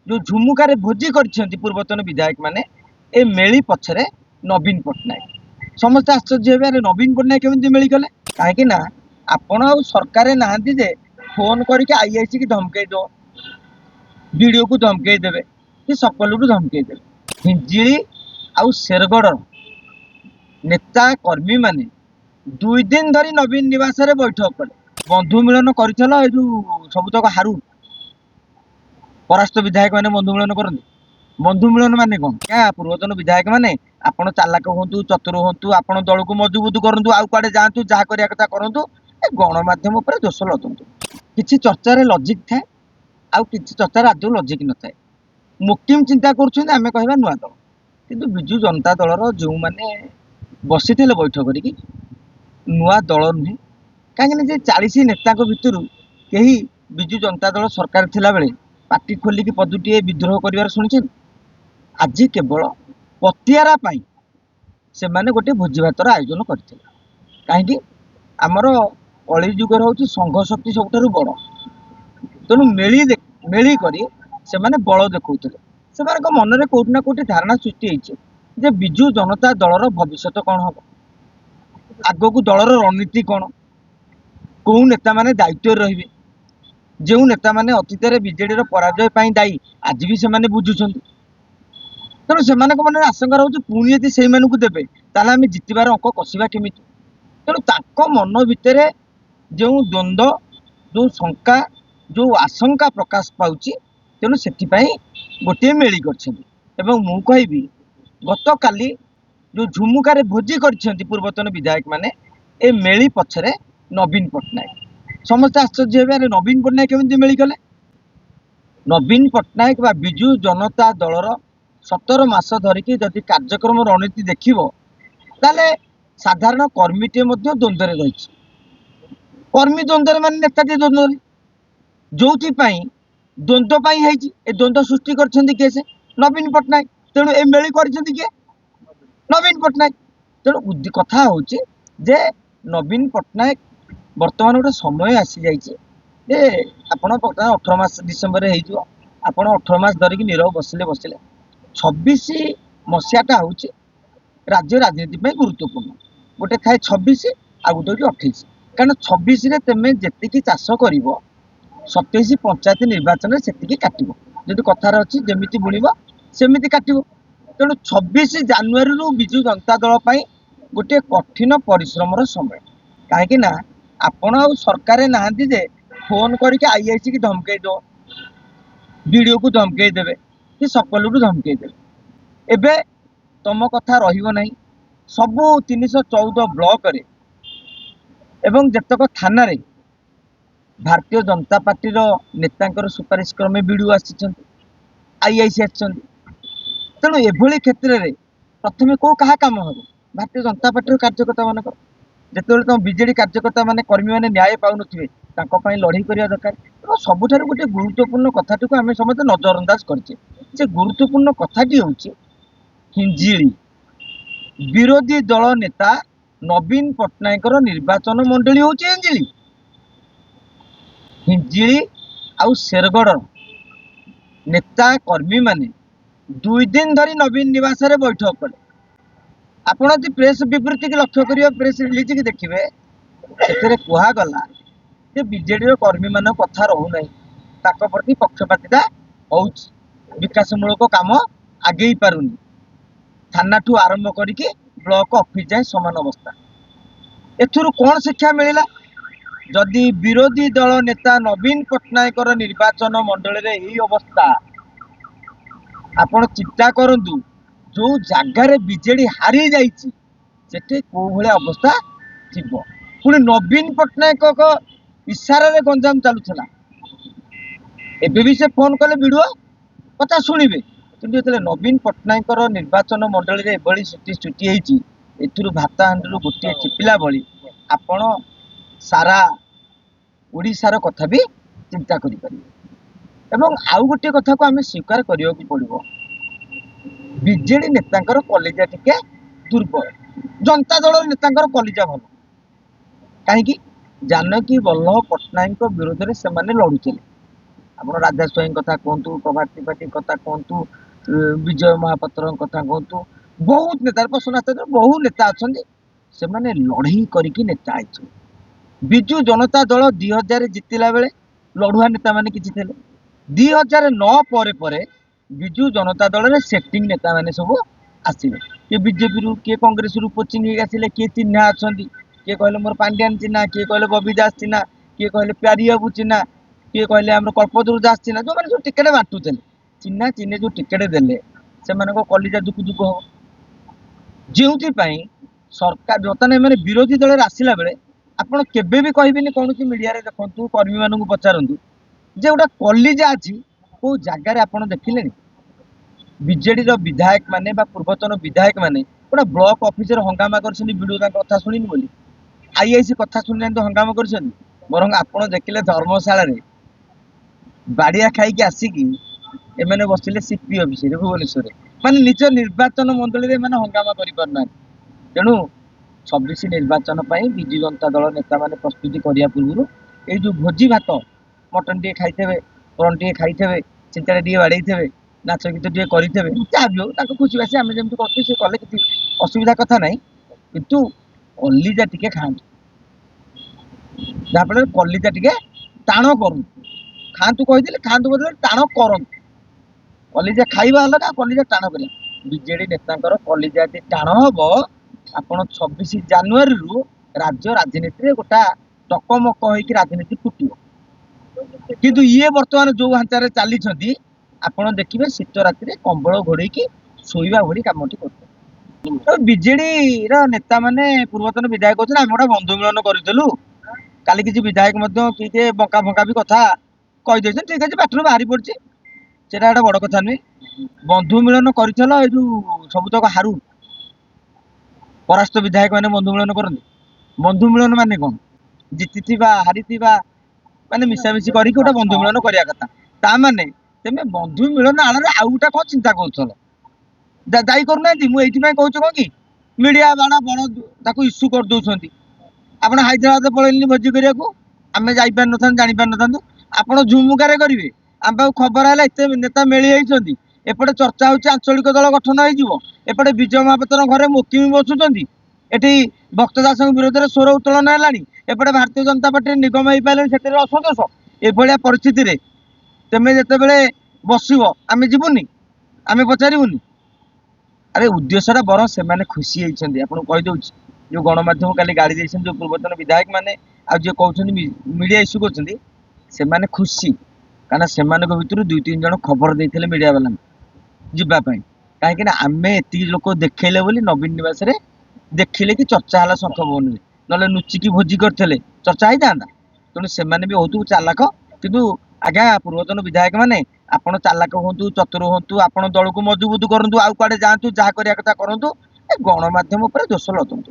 जो झुमुकार भोजी कर पूर्वतन विधायक माने ए मेली पछरे नवीन पट्टनायक समस्त आश्चर्य हे नवीन पट्टनायक केମିତି मेली गले कहीं ना आपण आ सरकार नहांती जे फोन करके आईआईसी की धमकई दो वीडियो को धमकई देवे कि सकल धमकई देवे हिंजिली आउ शेरगढ़ नेता कर्मी माने 2 दिन धरी नवीन निवास रे बैठक कले बंधु मिलन कर सबुतक हारू परास्त विधायक माने बंधु मिलन करते बंधु मिलन माने कौन क्या पूर्वतन विधायक माने आपण चालाक हूँ चतुर हूँ आपण दल को मजबूत करूँ आउ कड़े जातु जहाँ करने कथा करूँ गणमाध्यम उपर दोष लदतु किसी चर्चार लजिक थाए आउ किसी चर्चार आदौ लजिक न थाए मुकिम चिंता करें आम कह नुआ दल किंतु विजु जनता दलर जो मैंने बसी बैठक करी नुआ दल नुहे कहीं 40 नेता भितर कहीं विजु जनता दल सरकार थिला बेले पार्टी खोलिकी पदुटे विद्रोह कर शुणी आज केवल पतियारा पाई से माने गोटे भोजी भातर आयोजन करते कहीं आमर कली जुगर हूँ संघ शक्ति सबुठ बड़ तेणु मेली करी से माने बल देखते से मन में कौटना कौटी धारणा सृष्टि होती जे विजु जनता दलर भविष्य कौन हम आग को दलर रणनीति कौन कौ नेता माने दायित्व रे जो नेता माने अतीत विजेडी पराजय दायी आज भी से बुझुं तेणु से मन आशंका रोचे पुणी यदि से देवे ताल आम जितबार अंक कसवा केमी तेणु मन भितर जो द्वंद्व जो शंका जो आशंका प्रकाश पाउची तेणु से गोटे मेली कर मुझी गत काली जो झुमुकार भोजी कर पूर्वतन विधायक माने ए मेली पछरे नवीन पट्टनायक समस्त आश्चर्य हे नवीन पट्टनायक केମିତି मेली गले नवीन पट्टनायक बा विजु जनता दलर 17 मास धरिकी जदि कार्यक्रम रणनीति देखिबो ताले साधारण कर्मीटे मध्य द्वंद्व रही कर्मी द्वंद्व मान नेताटी द्वंद्व जो द्वंद्व ए द्वंद्व सृष्टि कर नवीन पट्टनायक तेणु ए मेली कर नवीन पट्टनायक तेणु कथा हूँ जे नवीन पट्टनायक बर्तमान गोटे समय आसी जाइए आपण 18 मास डिसेम्बर हो आप 18 मास धरिकी नीरव बसिले 26 मसीहाटा हूँ राज्य राजनीति में गुरुत्वपूर्ण गोटे थाए 26 आ गोटे 28 कारण 26 रे तेमे जेतिकी चाष कर 27 पंचायत निर्वाचन से काटो जदि कथार अच्छी जमी बुणव सेमती काटो तेणु 26 जानुरी रु विजु जनता दल गोटे कठिन परिश्रम समय कहीं आपण आ सरकार नहांती जे फोन करके आईआईसी की धमकई दो वीडियो को धमकई देवे कि सकल धमकई देवे एबे तुम कथा रहिबो नहीं सबू 314 ब्लॉक रे एवं जतक थाना रे भारतीय जनता पार्टी नेता सुपारिश क्रमे वीडियो आईआईसी तेणु एभली क्षेत्र में प्रथम कौ क्या कम हम भारतीय जनता पार्टी कार्यकर्ता मान जिते तुम विजेडी कार्यकर्ता मान कर्मी मैंने न्याय पाऊन लड़ाई करवा दरकार सबुठ गोटे गुरुत्वपूर्ण कथाटी को आम समस्त नजरअंदाज करे गुरुत्वपूर्ण कथाटी हूँ हिंजिली विरोधी दल नेता नवीन पट्टनायक निर्वाचन मंडली हूँ हिंजिली हिंजिली आउ शेरगढ़ नेता कर्मी माने 2 दिन धरी नवीन निवास रे बैठक कले आपण यदि प्रेस विवृत्ति की लक्ष्य करिए प्रेस रिलीज की देखिए से कहगला जे बीजेडी कर्मी मान कथा रोना प्रति पक्षपातिता हो विकासमूलक काम आगे पारुनी थाना ठू आरंभ करके ब्लॉक ऑफिस जाए समान अवस्था एथुरु कौन शिक्षा मिलला जदि विरोधी दल नेता नवीन पट्टनायक निर्वाचन मंडल रे यही अवस्था आपण चिंता करंतु जो जगार बीजेडी हारी जाइए से कौ भाया अवस्था थी पुणी नवीन पट्टनायक इशारा रे गंजाम चलुला एबे भी से फोन कले वीडियो कथा शुणवे कि जो नवीन पट्टनायक निर्वाचन मंडल रे एभली स्थिति सृष्टि होती एथुरु भात हांडी गोटे चिपिला भली आपण सारा ओडिशार कथा भी चिंता करें आउ गोटे कथा को आम स्वीकार करने को पड़ो बीजेडी नेता कलिजा टिके दुर्बल जनता दल नेता कलिजा भल कहीं जानकी वल्लभ पट्टनायक विरोध में से लड़ुले ଆପଣ ରାଜା ସ୍ୱାଇଁ କଥା କୁହନ୍ତୁ, ପ୍ରଭାତ ତ୍ରିପାଠୀ କଥା କୁହନ୍ତୁ, ବିଜୟ ମହାପାତ୍ର କଥା କୁହନ୍ତୁ, ବହୁତ ନେତା ପ୍ରସନ୍ନ ବହୁ ନେତା ଅଛନ୍ତି, ସେମାନେ ଲଢ଼େଇ କରିକି ନେତା ହେଇଛନ୍ତି। ବିଜୁ ଜନତା ଦଳ 2000 ଜିତିଲା ବେଳେ ଲଢୁଆ ନେତା ମାନେ କିଛି ଥିଲେ। 2009 ପରେ ପରେ ବିଜୁ ଜନତା ଦଳରେ ସେଟିଂ ନେତା ମାନେ ସବୁ ଆସିଲେ। କିଏ ବିଜେପିରୁ, କିଏ କଂଗ୍ରେସରୁ କୋଚିଂ ହେଇକି ଆସିଲେ, କିଏ ଚିହ୍ନା ଅଛନ୍ତି, କିଏ କହିଲେ ମୋର ପାଣ୍ଡିଆନ ଚିହ୍ନା, କିଏ କହିଲେ ବବି ଦାସ ଚିହ୍ନା, କିଏ କହିଲେ ପ୍ୟାରିବାବୁ ଚିହ୍ନା, କିଏ କହିଲେ ଆମର କଳ୍ପତରୁ ଦାସ ଚିହ୍ନା, ଯୋଉମାନେ ସବୁ ଟିକେଟ ବାଣ୍ଟୁଥିଲେ, ଚିହ୍ନା ଚିହ୍ନି ଯୋଉ ଟିକେଟ ଦେଲେ ସେମାନଙ୍କ କଲିଜା ଦୁକୁ ଦୁକୁ ହବ। ଯେଉଁଥିପାଇଁ ସରକାର ବର୍ତ୍ତମାନ ଏମାନେ ବିରୋଧୀ ଦଳରେ ଆସିଲା ବେଳେ ଆପଣ କେବେ ବି କହିବେନି, କୌଣସି ମିଡିଆରେ ଦେଖନ୍ତୁ, କର୍ମୀ ମାନଙ୍କୁ ପଚାରନ୍ତୁ ଯେ ଗୋଟେ କଲିଜା ଅଛି କୋଉ ଜାଗାରେ ଆପଣ ଦେଖିଲେଣି? ବିଜେଡିର ବିଧାୟକ ମାନେ ବା ପୂର୍ବତନ ବିଧାୟକ ମାନେ ଗୋଟେ ବ୍ଲକ ଅଫିସରେ ହଙ୍ଗାମା କରିଛନ୍ତି, ଭିଡିଓ ତାଙ୍କ କଥା ଶୁଣିନି ବୋଲି, ଆଇଆଇସି କଥା ଶୁଣିନାହାନ୍ତି, ହଙ୍ଗାମା କରିଛନ୍ତି। ବରଂ ଆପଣ ଦେଖିଲେ ଧର୍ମଶାଳାରେ ବାଡିଆ ଖାଇକି ଆସିକି ଏମାନେ ବସିଲେ ସିପି ଅଫିସରେ ଭୁବନେଶ୍ୱରରେ, ମାନେ ନିଜ ନିର୍ବାଚନ ମଣ୍ଡଳୀରେ ଏମାନେ ହଙ୍ଗାମା କରିପାରୁନାହାନ୍ତି। ତେଣୁ 26 ନିର୍ବାଚନ ପାଇଁ ବିଜୁ ଜନତା ଦଳ ନେତା ମାନେ ପ୍ରସ୍ତୁତି କରିବା ପୂର୍ବରୁ ଏଇ ଯୋଉ ଭୋଜି ଭାତ, ମଟନ ଟିକେ ଖାଇଥିବେ, ପ୍ରନ୍ ଟିକେ ଖାଇଥିବେ, ଚିନ୍ତାରେ ଟିକେ ବାଡେଇଥିବେ, ନାଚ ଗୀତ ଟିକେ କରିଥିବେ, ଯାହା ବି ହଉ ତାଙ୍କ ଖୁସି ବାସି ଆମେ ଯେମିତି କରୁଛୁ ସେ କଲେ କିଛି ଅସୁବିଧା କଥା ନାହିଁ, କିନ୍ତୁ କଲିଜା ଟିକେ ଖାଆନ୍ତୁ, ଯାହାଫଳରେ କଲିଜା ଟିକେ ଟାଣ କରନ୍ତୁ। ଖାଆନ୍ତୁ କହିଥିଲେ, ଖାଆନ୍ତୁ ବଦଳରେ ଟାଣ କରନ୍ତୁ। କଲିଜା ଖାଇବା ଅଲଗା, କଲିଜା ଟାଣ କରିବା। ବିଜେଡି ନେତାଙ୍କର କଲିଜା ଯଦି ଟାଣ ହବ, ଆପଣ 26 ଜାନୁଆରୀରୁ ରାଜ୍ୟ ରାଜନୀତିରେ ଗୋଟା ଟକମକ ହେଇକି ରାଜନୀତି ଫୁଟିବ। କିନ୍ତୁ ଇଏ ବର୍ତ୍ତମାନ ଯୋଉ ହାଞ୍ଚାରେ ଚାଲିଛନ୍ତି, ଆପଣ ଦେଖିବେ ଶୀତ ରାତିରେ କମ୍ବଳ ଘୋଡେଇକି ଶୋଇବା ଭଳି କାମଟି କରୁଛନ୍ତି। ବିଜେଡିର ନେତା ମାନେ ପୂର୍ବତନ ବିଧାୟକ କହୁଛନ୍ତି ଆମେ ଗୋଟେ ବନ୍ଧୁ ମିଳନ କରିଥିଲୁ, କାଲି କିଛି ବିଧାୟକ ମଧ୍ୟ କିଏ ବଙ୍କା ଫଙ୍କା ବି କଥା କହିଦେଇଛନ୍ତି, ଠିକ ଅଛି, ପାଟିରୁ ବାହାରି ପଡିଛି, ସେଟା ଗୋଟେ ବଡ କଥା ନୁହେଁ। ବନ୍ଧୁ ମିଳନ କରିଥିଲ, ଏଇ ଯୋଉ ସବୁତକ ହାରୁ ପରାସ୍ତ ବିଧାୟକ ମାନେ ବନ୍ଧୁ ମିଳନ କରନ୍ତି। ବନ୍ଧୁ ମିଳନ ମାନେ କଣ? ଜିତିଥିବା ହାରିଥିବା ମାନେ ମିଶାମିଶି କରିକି ଗୋଟେ ବନ୍ଧୁ ମିଳନ କରିବା କଥା। ତା ମାନେ ତମେ ବନ୍ଧୁ ମିଳନ ଆଳରେ ଆଉ ଗୋଟେ କଣ ଚିନ୍ତା କରୁଥିଲ, ଦାୟୀ କରୁନାହାନ୍ତି। ମୁଁ ଏଇଥିପାଇଁ କହୁଛି କଣ କି, ମିଡିଆ ବାଡ ବଡ ତାକୁ ଇସ୍ୟୁ କରିଦଉଛନ୍ତି। ଆପଣ ହାଇଦ୍ରାବାଦ ପଳେଇଲେନି ଭୋଜି କରିବାକୁ, ଆମେ ଯାଇପାରିନଥାନ୍ତୁ, ଜାଣିପାରିନଥାନ୍ତୁ। ଆପଣ ଝୁମୁକାରେ କରିବେ, ଆମ ପାଖକୁ ଖବର ହେଲା ଏତେ ନେତା ମେଳି ହେଇଛନ୍ତି, ଏପଟେ ଚର୍ଚ୍ଚା ହଉଛି ଆଞ୍ଚଳିକ ଦଳ ଗଠନ ହେଇଯିବ, ଏପଟେ ବିଜୟ ମହାପାତ୍ର ଘରେ ମୋକିମ ବସୁଛନ୍ତି, ଏଠି ଭକ୍ତ ଦାସଙ୍କ ବିରୋଧରେ ସ୍ୱର ଉତ୍ତୋଳନ ହେଲାଣି, ଏପଟେ ଭାରତୀୟ ଜନତା ପାର୍ଟିରେ ନିଗମ ହେଇପାରିଲେଣି, ସେଥିରେ ଅସନ୍ତୋଷ। ଏଭଳିଆ ପରିସ୍ଥିତିରେ ତେମେ ଯେତେବେଳେ ବସିବ ଆମେ ଯିବୁନି, ଆମେ ପଚାରିବୁନି? ଆରେ ଉଦ୍ଦେଶ୍ୟଟା ବରଂ ସେମାନେ ଖୁସି ହେଇଛନ୍ତି। ଆପଣଙ୍କୁ କହିଦଉଛି, ଯୋଉ ଗଣମାଧ୍ୟମ କାଲି ଗାଳି ଦେଇଛନ୍ତି ଯୋଉ ପୂର୍ବତନ ବିଧାୟକ ମାନେ ଆଉ ଯିଏ କହୁଛନ୍ତି ମିଡିଆ ଇସ୍ୟୁ କରୁଛନ୍ତି, ସେମାନେ ଖୁସି, କାରଣ ସେମାନଙ୍କ ଭିତରୁ 2-3 ଜଣ ଖବର ଦେଇଥିଲେ ମିଡିଆ ବାଲାଙ୍କୁ ଯିବା ପାଇଁ। କାହିଁକି ନା ଆମେ ଏତିକି ଲୋକ ଦେଖେଇଲେ ବୋଲି ନବୀନ ନିବାସରେ ଦେଖିଲେ କି ଚର୍ଚ୍ଚା ହେଲା ଶଙ୍ଖ ଭବନରେ, ନହେଲେ ଲୁଚିକି ଭୋଜି କରିଥିଲେ ଚର୍ଚ୍ଚା ହେଇଥାନ୍ତା। ତେଣୁ ସେମାନେ ବି ବହୁତ ଚାଲାକ। କିନ୍ତୁ ଆଜ୍ଞା ପୂର୍ବତନ ବିଧାୟକ ମାନେ, ଆପଣ ଚାଲାକ ହୁଅନ୍ତୁ, ଚତୁର ହୁଅନ୍ତୁ, ଆପଣ ଦଳକୁ ମଜବୁତ କରନ୍ତୁ, ଆଉ କୁଆଡେ ଯାଆନ୍ତୁ, ଯାହା କରିବା କଥା କରନ୍ତୁ, ଏ ଗଣମାଧ୍ୟମ ଉପରେ ଦୋଷ ଲଦନ୍ତୁ।